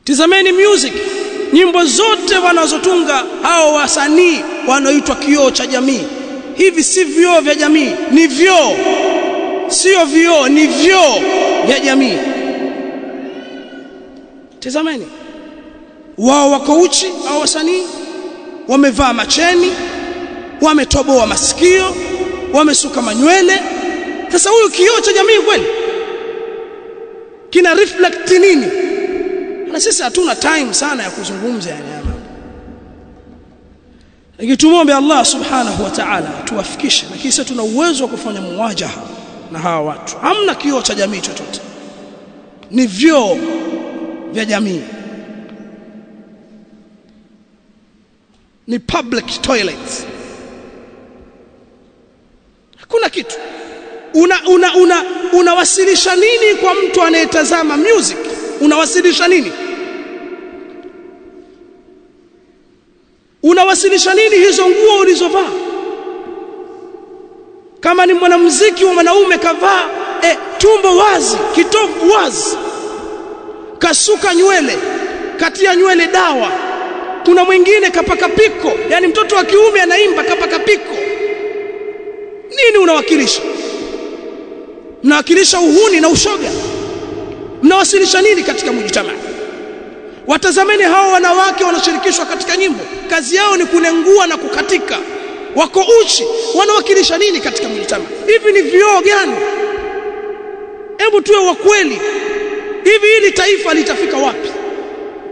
Tizameni music, nyimbo zote wanazotunga hao wasanii wanaoitwa kioo cha jamii. Hivi si vioo vya jamii, ni vioo, sio vioo, ni vioo vya jamii. Tizameni, wao wako uchi hao wasanii, wamevaa macheni, wametoboa masikio, wamesuka manywele. Sasa huyu kioo cha jamii kweli kina reflect nini? Na sisi hatuna time sana ya kuzungumza yani hapa. Nikitumombe Allah subhanahu wa ta'ala tuwafikishe, na kisha tuna uwezo wa kufanya muwajaha na hawa watu. Hamna kioo cha jamii chochote, ni vioo vya jamii, ni public toilets. Hakuna kitu. Unawasilisha nini kwa mtu anayetazama music? Unawasilisha nini? Unawasilisha nini hizo nguo ulizovaa? Kama ni mwanamuziki wa mwanaume kavaa tumbo wazi, kitovu wazi, kasuka nywele, katia nywele dawa. Kuna mwingine kapaka piko, yani mtoto wa kiume anaimba kapaka piko. Nini unawakilisha? Mnawakilisha uhuni na ushoga. Mnawasilisha nini katika mujtamaa? Watazameni hao wanawake wanashirikishwa katika nyimbo, kazi yao ni kunengua na kukatika, wako uchi, wanawakilisha nini katika mujtamaa? Hivi ni vioo gani? Hebu tuwe wa kweli. Hivi hili taifa litafika wapi?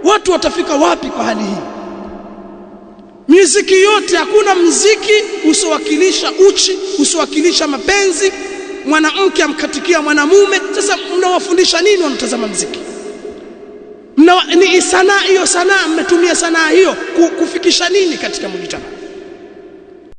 Watu watafika wapi kwa hali hii? Muziki yote, hakuna muziki usiowakilisha uchi, usiowakilisha mapenzi, mwanamke amkatikia mwanamume. Sasa mnawafundisha nini wanatazama muziki? Ni sanaa hiyo, sanaa mmetumia sanaa hiyo kufikisha nini katika mujtamaa?